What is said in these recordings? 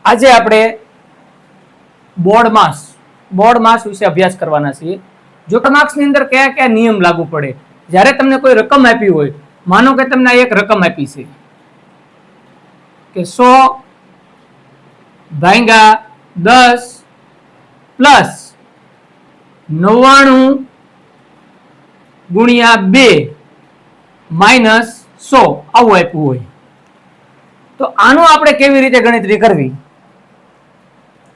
આજે આપણે બોર્ડ માસ વિશે અભ્યાસ કરવાના છીએ. જો માર્ક્સ ની અંદર કયા કયા નિયમ લાગુ પડે જ્યારે તમને કોઈ રકમ આપી હોય, માનો કે તમને એક રકમ આપી છે કે 100 ભાગ્યા 10 પ્લસ 99 ગુણ્યા 2 માઇનસ 100 આવું આપ્યું હોય, તો આનું આપણે કેવી રીતે ગણતરી કરવી?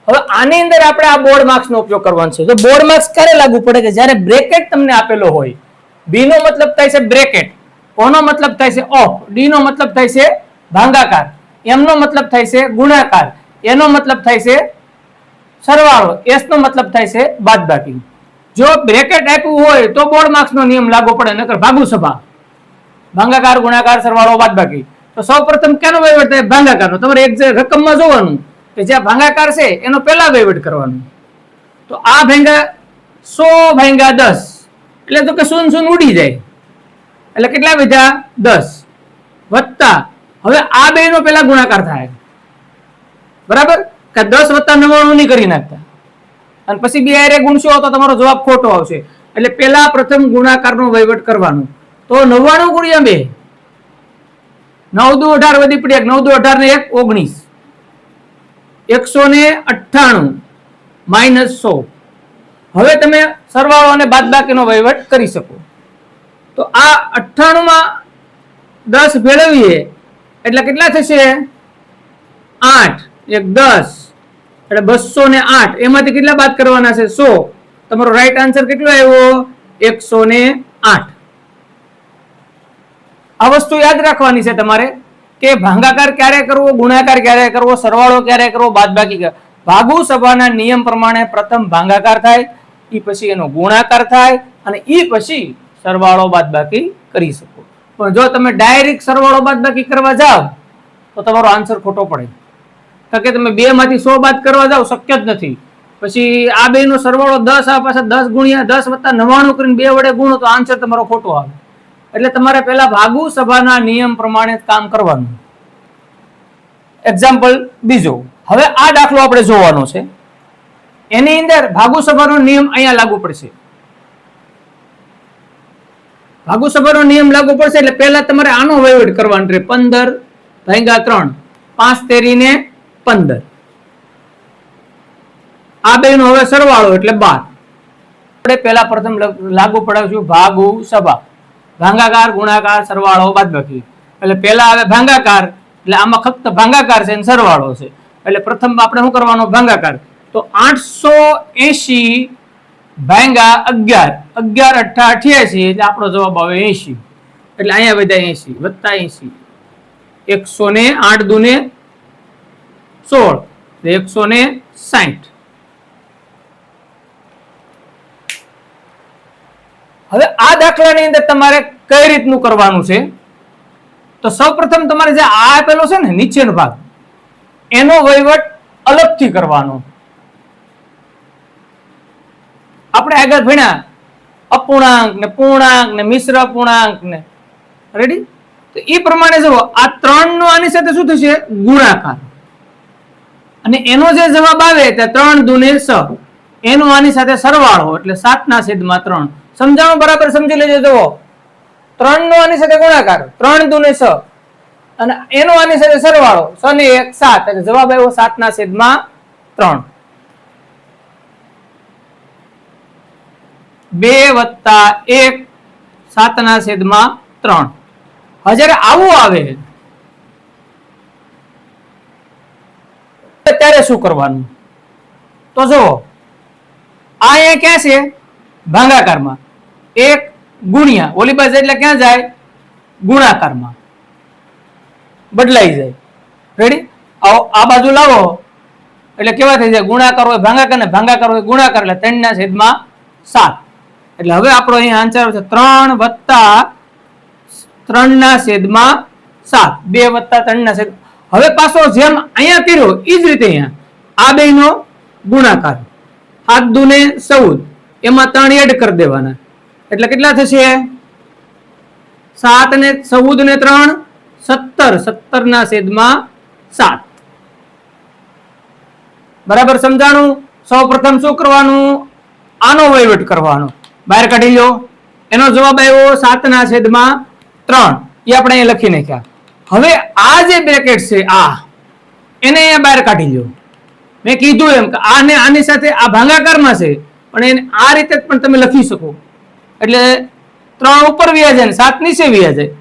હવે આની અંદર આપણે આ બોર્ડ માર્ક્સ નો ઉપયોગ કરવાનો છે. તો બોર્ડ માર્ક્સ ક્યારે લાગુ પડે કે જ્યારે બ્રેકેટ તમને આપેલો હોય. બી નો મતલબ થાય છે બ્રેકેટ, ઓ નો મતલબ થાય છે ઓફ, ડી નો મતલબ થાય છે ભાગાકાર, એમ નો મતલબ થાય છે ગુણાકાર, એ નો મતલબ થાય છે સરવાળો, એસ નો મતલબ થાય છે બાદબાકી. જો બ્રેકેટ આપ્યું હોય તો બોર્ડ માર્ક્સ નો નિયમ લાગુ પડે, નકર ભાગુસભા, ભાગાકાર, ગુણાકાર, સરવાળો, બાદબાકી. તો સૌપ્રથમ કેનો વહીવટ થાય? ભાગાકારનો. તમારે એક રકમમાં જોવાનું કે જ્યાં ભાગાકાર છે એનો પહેલા વહીવટ કરવાનો. તો આ ભાગ્યા 100 ભાગ્યા 10 એટલે તો કે 0 ઉડી જાય, એટલે કેટલા વધ્યા? 10 વત્તા, હવે આ બે નો પહેલા ગુણાકાર થાય, બરાબર? કે 10 વત્તા 99 નહીં કરી નાખતા, અને પછી બે હારે ગુણશો તો તમારો જવાબ ખોટો આવશે. એટલે પહેલા પ્રથમ ગુણાકારનો વહીવટ કરવાનો. તો 99 ગુણ્યા 2, 9 દુ 18 વધી પડી, 9 દુ 18 ને 1 19, 198 માઇનસ 100. હવે તમે સરવાળો અને બાદબાકીનો વહીવટ કરી શકો. તો આ 98 માં 10 ભેળવીએ એટલે કેટલા થશે? 8 1 10 એટલે 208. એમાંથી કેટલા બાદ કરવાના છે? 100. તમારો રાઈટ આન્સર કેટલો આવ્યો? 108. આ વસ્તુ યાદ રાખવાની છે તમારે કે ભાગાકાર ક્યારે કરવો, ગુણાકાર ક્યારે કરવો, સરવાળો ક્યારે કરવો, બાદબાકી ક્યારે. ભાગુસભાના નિયમ પ્રમાણે પ્રથમ ભાગાકાર થાય, ઈ પછી એનો ગુણાકાર થાય, અને ઈ પછી સરવાળો બાદબાકી કરી શકો. પણ જો તમે ડાયરેક્ટ સરવાળો બાદબાકી કરવા જાવ તો તમારો આન્સર ખોટો પડે, કારણ કે તમે 2 માંથી 100 બાદ કરવા જાવ શક્ય જ નથી. પછી આ બે નો સરવાળો 10 આ પાછા 10 ગુણ્યા 10 વત્તા 99 કરીને 2 વડે ગુણો તો આન્સર તમારો ખોટો આવે. એટલે તમારે પહેલા ભાગુસભાના નિયમ પ્રમાણે કામ કરવાનું. એક્ઝામ્પલ બીજો, હવે આ દાખલો આપણે જોવાનો છે. એની અંદર ભાગુસભાનો નિયમ અહીંયા લાગુ પડશે. ભાગુસભાનો નિયમ લાગુ પડશે એટલે પહેલા તમારે આનો વહીવટ કરવાનો છે. 15 ભાગ્યા 3, 5 તેરી ને 15. આ બે નો હવે સરવાળો એટલે 12. આપણે પહેલા પ્રથમ લાગુ પડાવશું ભાગુસભા, ભાગાકાર, ગુણાકાર, સરવાળો, બાદબાકી. એટલે પહેલા આવે ભાગાકાર, એટલે આમાં ફક્ત ભાગાકાર છે અને સરવાળો છે. એટલે પ્રથમ આપણે શું કરવાનો? ભાગાકાર. તો 880 ભાગ્યા 11, 11 8 88, એટલે આપણો જવાબ આવે 80. એટલે અહીંયા વધ્યા 80 વત્તા 80, 108 દુને 16, 160. હવે આ દાખલાની અંદર તમારે કઈ રીતનું કરવાનું છે? તો સૌપ્રથમ તમારે જે આ આપેલો છે ને નીચેનો ભાગ, એનો વહીવટ અલગથી કરવાનો. આપણે આગળ ભણ્યા અપૂર્ણાંક ને પૂર્ણાંક ને મિશ્ર પૂર્ણાંક ને, રેડી? તો એ પ્રમાણે જુઓ, આ 3 નો આની સાથે શું થશે? ગુણાકાર. અને એનો જે જવાબ આવે તે 3 દુને 6, એનો આની સાથે સરવાળો એટલે 7/3. સમજાણું? બરાબર સમજી લેજો. જુઓ, 3 નો આની સાથે ગુણાકાર, 3 દુને 6, અને એનો આની સાથે સરવાળો 6 ને 1 7, એટલે જવાબ આવ્યો 7/3. 2 વત્તા 1 7/3. જ્યારે આવું આવે ત્યારે શું કરવાનું? તો જુઓ, આ અહીંયા ક્યાં છે? ભાગાકારમાં. 1 ગુણ્યા ઓલી બાજુ એટલે ક્યાં જાય? ગુણાકારમાં બદલાઈ જાય. રેડી? આ બાજુ લાવો એટલે કેવા થઈ જાય? ગુણાકાર હોય ભાગાકાર ને ભાગાકાર હોય ગુણાકાર, એટલે 3/7. એટલે હવે આપણો અહીંયા આન્સર આવશે 3 વત્તા 3/7, 2 વત્તા 3/7. હવે પાછો જેમ અહીંયા કર્યો એ જ રીતે અહીંયા આ બે નો ગુણાકાર, 7 દુને 14, એમાં 3 એડ કરી દેવાના, એટલે કેટલા થશે? 7 ને 14 ને 3 17, 17/7. બરાબર સમજાણું? સૌ પ્રથમ શું કરવાનું? આનો વહીવટ કરવાનો. બહાર કાઢી લો. એનો જવાબ આવ્યો 7/3. એ આપણે અહીંયા લખી નાખ્યા. હવે આ જે બ્રેકેટ છે આ એને અહીંયા બહાર કાઢી લો. મેં કીધું એમ કે આને આની સાથે આ ભાગાકારમાં છે પણ એને આ રીતે પણ તમે લખી શકો. એટલે 3 ઉપર વ્યા જાય ને 7 નીચે વ્યા જાય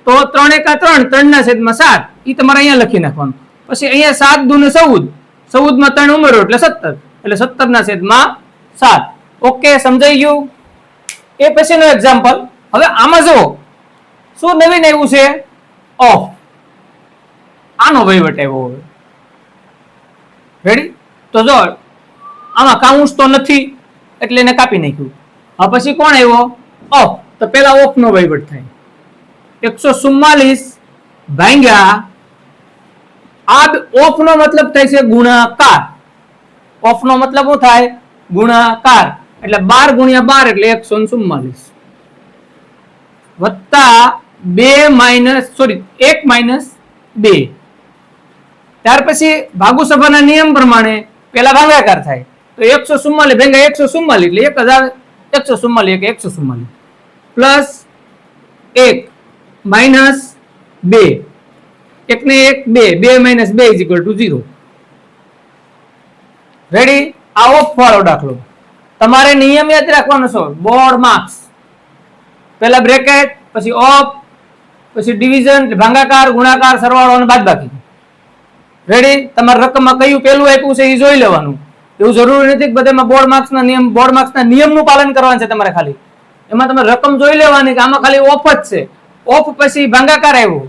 તો 3 × 3 3/7. એ તમારે અહીંયા લખી નાખવાનું. પછી અહીંયા 7 દુ ને 14. 14 માં 3 ઉમેરો એટલે 17. એટલે 17/7. ઓકે, સમજાઈ ગયું? એ પછીનો એક્ઝામ્પલ. હવે આમાં જુઓ શું નવીન આવ્યું છે? ઓફ. આનો વહીવટ આવ્યો. રેડી? તો જો આમાં કાઉન્સ તો નથી એટલે એને કાપી નાખ્યું. હવે પછી કોણ આવ્યો? ઓફ. તો પેલા ઓફ નો વહીવટ થાય. 144 ભાગ્યા આ ઓફ નો મતલબ થાય છે ગુણાકાર. ઓફ નો મતલબ શું થાય? ગુણાકાર. એટલે 12 × 12 એટલે 144 વત્તા 1 - 2. ત્યાર પછી ભાગુસભાના નિયમ પ્રમાણે પેલા ભાગાકાર થાય તો 144 ભાગ્યા 144 એટલે 1000. 144 પ્લસ 1 માઇનસ 2. 1 ને 1 2 2 - 2 = 0. રેડી? આ ઓફ વાળો દાખલો. તમારે નિયમ યાદ રાખવાનો છે. Board marks. પહેલા બ્રેકેટ, પછી ઓફ, પછી ડિવિઝન ભાગાકાર, ગુણાકાર, સરવાળો અને બાદબાકી. રેડી? તમારે રકમમાં કયું પેલું આપ્યું છે એ જોઈ લેવાનું. એવું જરૂરી નથી કે બધામાં બોર્ડ માર્ક્સના નિયમનું પાલન કરવાનું છે તમારે. ખાલી એમાં તમે રકમ જોઈ લેવાની કે આમાં ખાલી ઓફ જ છે. ઓફ પછી ભાગાકાર આવ્યો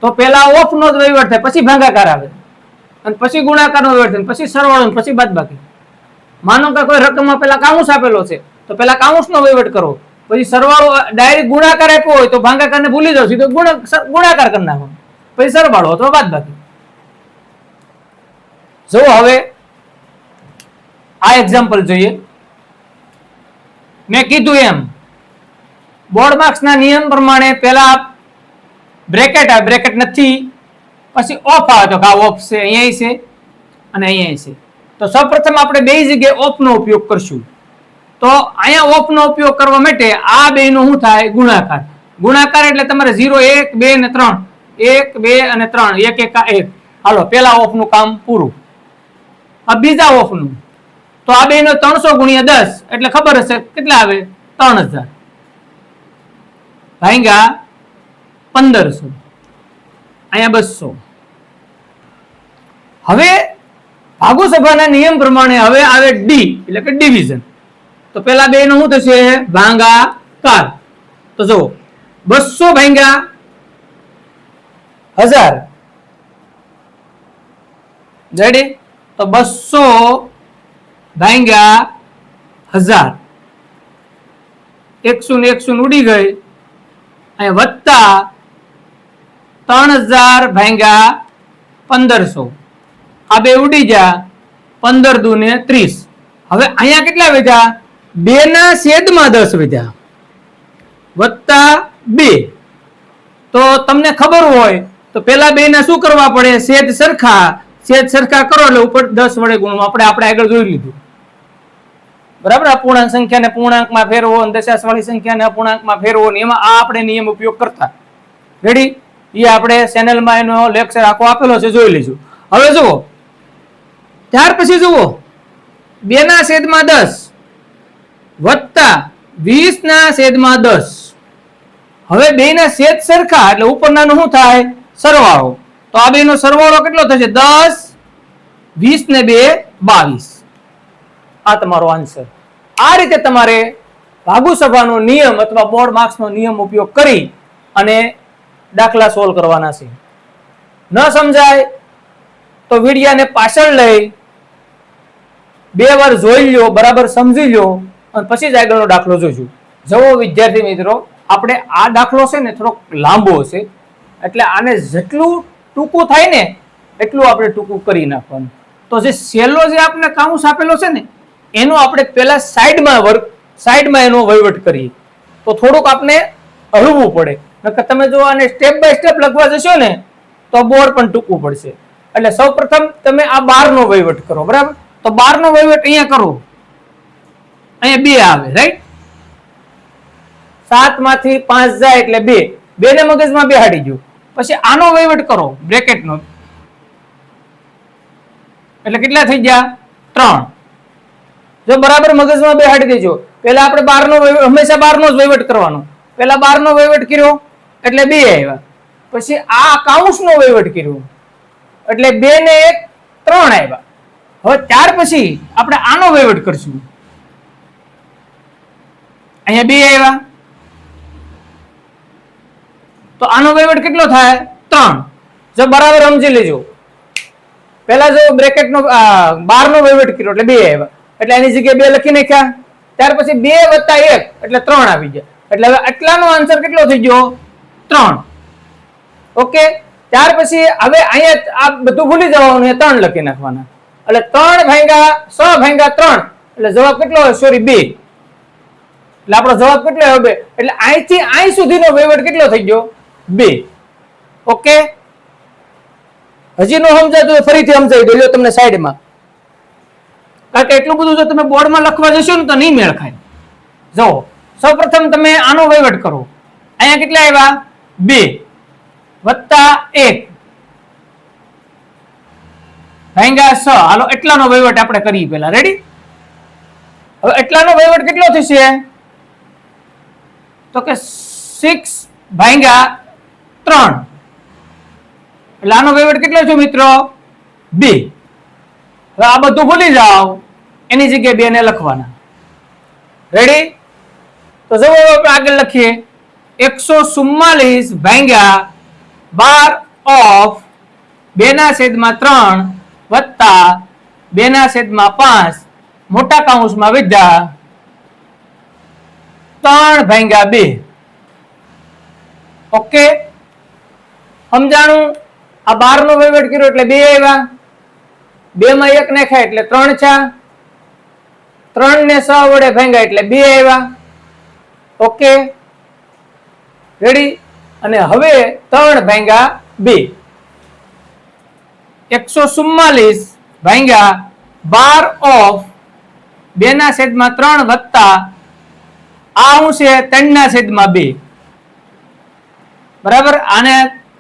તો પેલા ઓફ નો જ વહીવટ થાય, પછી ભાગાકાર આવે અને પછી ગુણાકાર નો વહીવટ થાય, પછી સરવાળો, પછી બાદબાકી. માનો કે કોઈ રકમમાં પેલા કાઉન્સ આપેલો છે તો પેલા કાઉન્સ નો વહીવટ કરો, પછી સરવાળો ડાયરેક્ટ ગુણાકાર આપ્યો હોય તો ભાગાકાર ને ભૂલી જાવ, સીધો ગુણાકાર કરી નાખો, પછી સરવાળો અથવા બાદબાકી. જો હવે આ એક્ઝામ્પલ જોઈએ. મેં કીધું એમ બોર્ડ માર્ક્સ ના નિયમ પ્રમાણે પેલા બ્રેકેટ આવે, બ્રેકેટ નથી, પછી ઓફ આવે તો ઓફ છે, અહીંયા છે અને અહીંયા છે. તો સૌપ્રથમ આપણે બે જગ્યાએ ઓફ નો ઉપયોગ કરશું. તો અહીંયા ઓફ નો ઉપયોગ કરવા માટે આ બે નો શું થાય? ગુણાકાર. ગુણાકાર એટલે તમારે 0 1 2 અને 3, 1 2 અને 3, 1 1 1. હાલો, પેલા ઓફ નું કામ પૂરું. આ બીજા ઓફ નું તો આ બે નો 300 × 10 એટલે ખબર હશે કેટલા આવે? 3000 ભાગ્યા 1500, અહીંયા 200. હવે ભાગુસભાના નિયમ પ્રમાણે હવે આવે ડી એટલે કે ડિવિઝન. તો પેલા બે નો શું થશે? ભાગાકાર. તો જો 200 ભાગ્યા 1000. રેડી? તો 200 ભાગ્યા 1000. 100 ને 100 ઉડી ગઈ. અહીંયા વત્તા 3000 ભાગ્યા 1500. આ બે ઉડી ગયા. 15 દુ ને 30. હવે અહીંયા કેટલા વધ્યા? 2/10 વધ્યા વત્તા 2. તો તમને ખબર હોય તો પેલા બે ના શું કરવા પડે? છેદ સરખા કરો એટલે ઉપર 10 વડે ગુણવું. આપણે આગળ જોઈ લીધું. બરાબર? અપૂર્ણાંક સંખ્યાને પૂર્ણાંકમાં ફેરવો, દશાંશ વાળી સંખ્યાને અપૂર્ણાંકમાં ફેરવો, એમાં આ આપણે નિયમ ઉપયોગ કરતા. રેડી? એ આપણે ચેનલમાં એનો લેક્ચર આખો આપેલો છે, જોઈ લેજો. હવે જુઓ, ત્યાર પછી જુઓ 2/10 વત્તા 20/10. હવે બે ના છેદ સરખા એટલે ઉપરનાનું શું થાય? સરવાળો. તો આ બે નો સરવાળો કેટલો થશે? 10 20 ને 2 22. આ તમારો આન્સર. આ રીતે તમારે ભાગુસભાનો નિયમ અથવા બોર્ડ માર્ક્સનો નિયમ ઉપયોગ કરી અને દાખલા સોલ્વ કરવાના છે. ન સમજાય તો વિડિયાને પાછળ લઈ 2 વાર જોઈ લો, બરાબર સમજી લો અને પછી જ આગળનો દાખલો જોઈશું. જુઓ વિદ્યાર્થી મિત્રો, આપણે આ દાખલો છે ને થોડોક લાંબો છે એટલે આને જેટલું ટૂંકું થાય ને એટલું આપણે ટૂંકું કરી નાખવાનું. તો જે સેલો જે આપણે કાઉન્સ આપેલો છે ને એનો આપણે પહેલા સાઈડમાં એનો વહીવટ કરીએ તો થોડુંક આપણે હળવું પડે. નકર તમે જો આને સ્ટેપ બાય સ્ટેપ લખવા જશો ને તો બોર્ડ પણ ટૂંકું પડશે. એટલે સૌપ્રથમ તમે આ 12 નો વહીવટ કરો, બરાબર? તો 12 નો વહીવટ અહીંયા કરો, અહીંયા 2 આવે, રાઈટ? 7 માંથી 5 જાય એટલે 2, 2 ને મગજમાં બેહાડી ગયો. પછી આનો વહીવટ કરો, બ્રેકેટ નો, એટલે કેટલા થઈ ગયા? 3. જો બરાબર મગજમાં બેહાડી દેજો. પહેલા આપણે 12 નો હંમેશા 12 નો જ વહીવટ કરવાનો. પહેલા 12 નો વહીવટ કર્યો એટલે 2 આવ્યા. પછી આ કાઉન્સ નો વહીવટ કર્યો એટલે 2 ને 1 3 આવ્યા. હવે ત્યાર પછી આપણે આનો વહીવટ કરશું. અહીંયા 2 આવ્યા તો આનો વહીવટ કેટલો થાય? 3. જો બરાબર સમજી લેજો. પહેલા જો બ્રેકેટ નો 12 નો વહીવટ કર્યો એટલે 2 આવ્યા, એટલે એની જગ્યાએ 2 લખી નાખ્યા. ત્યાર પછી 2 + 1 એટલે 3 આવી ગયા. એટલે હવે આટલાનો આન્સર કેટલો થઈ ગયો? 3. ઓકે. ત્યાર પછી હવે અહીંયા આ બધું ભૂલી જવાનું, 3 લખી નાખવાના. એટલે 3 ભાગ્યા 6 ભાગ્યા 3 એટલે જવાબ કેટલો હોય? સોરી 2. એટલે આપણો જવાબ કેટલો આવ્યો? 2. એટલે અહીંથી અહીં સુધીનો વહીવટ કેટલો થઈ ગયો? 2. ઓકે. હજી નો સમજાતું તો ફરીથી સમજાવી દો, લ્યો તમને સાઈડમાં. કારણ કે એટલું બધું જો તમે બોર્ડમાં લખવા જશો ને તો નહીં મેળ ખાય. જો સૌપ્રથમ તમે આનો વહીવટ કરો. અહીંયા કેટલા આવ્યા? 2 + 1 ભાગ્યા 6. હાલો એટલાનો વહીવટ આપણે કરીએ પહેલા. રેડી? હવે એટલાનો વહીવટ કેટલો થશે? તો કે 6 ભાગ્યા 3 એટલે આનો વહીવટ કેટલો છે મિત્રો? 2. હવે આ બધું ભૂલી જાઓ, એની જગ્યાએ 2 ને લખવાના. રેડી? તો જવાબ આપણે આગળ લખીએ. 144 ભાગ્યા 12 ઓફ 2/3 વત્તા 2/5 મોટા કૌંસમાં વિધા 3/2. ઓકે. સમજાણું? આ 12 નો વહીવટ કર્યો એટલે 2 આવ્યા, 2 માં 1 નાખ્યા એટલે 3 થયા, 3 ને 6 વડે ભાંગ્યા એટલે 2 આવ્યા. ઓકે. રેડી? અને હવે 3/2. 144 ભાંગ્યા 12 ઓફ 2/3 વત્તા આ શું છે? 3/2. બરાબર? આને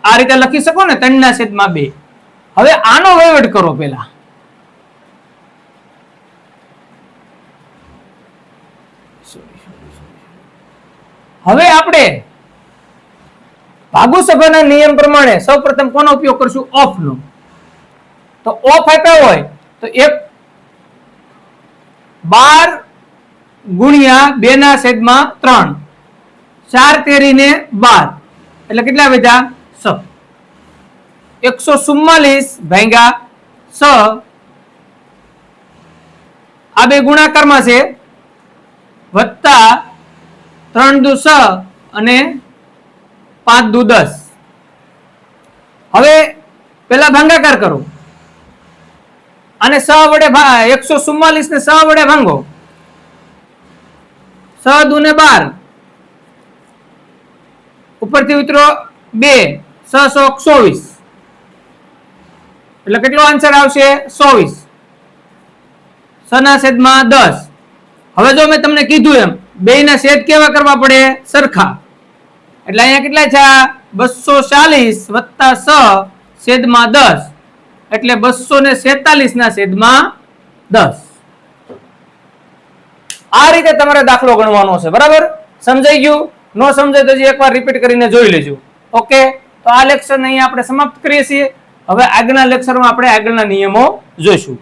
આ રીતે લખી શકો ને, 3/2. હવે આનો વહીવટ કરો પેલા. હવે આપણે ભાગુસભાના નિયમ પ્રમાણે સૌપ્રથમ કોનો ઉપયોગ કરશું? ઓફ નો. તો ઓફ આપ્યા હોય તો 12 ગુણ્યા 2/3 4 તેરીને 12 એટલે કેટલા વધ્યા? 6. 144 ભાગ્યા 6 આ બે ગુણાકારમાં છે, વત્તા 3 દુ 6 અને 5 દુ 10. હવે પેલા ભાગાકાર કરો અને 6 વડે 144 ને 6 વડે ભાંગો. 6 દુ ને 12 ઉપરથી ઉતરો 2 6 24 એટલે કેટલો આન્સર આવશે? 24. 6/10. હવે જો મેં તમને કીધું એમ બેયના છેદ કેવા કરવા પડે? સરખા. એટલે અહીંયા કેટલા થયા? 240 વત્તા 6/10 એટલે 247/10. આ રીતે તમારે દાખલો ગણવાનો છે. બરાબર? સમજાઈ ગયું? નો સમજાય તો એકવાર રિપીટ કરીને જોઈ લેજો. ઓકે. તો આ લેક્ચર અહીંયા આપણે સમાપ્ત કરીએ છીએ. હવે આગળના લેક્ચરમાં આપણે આગળના નિયમો જોઈશું.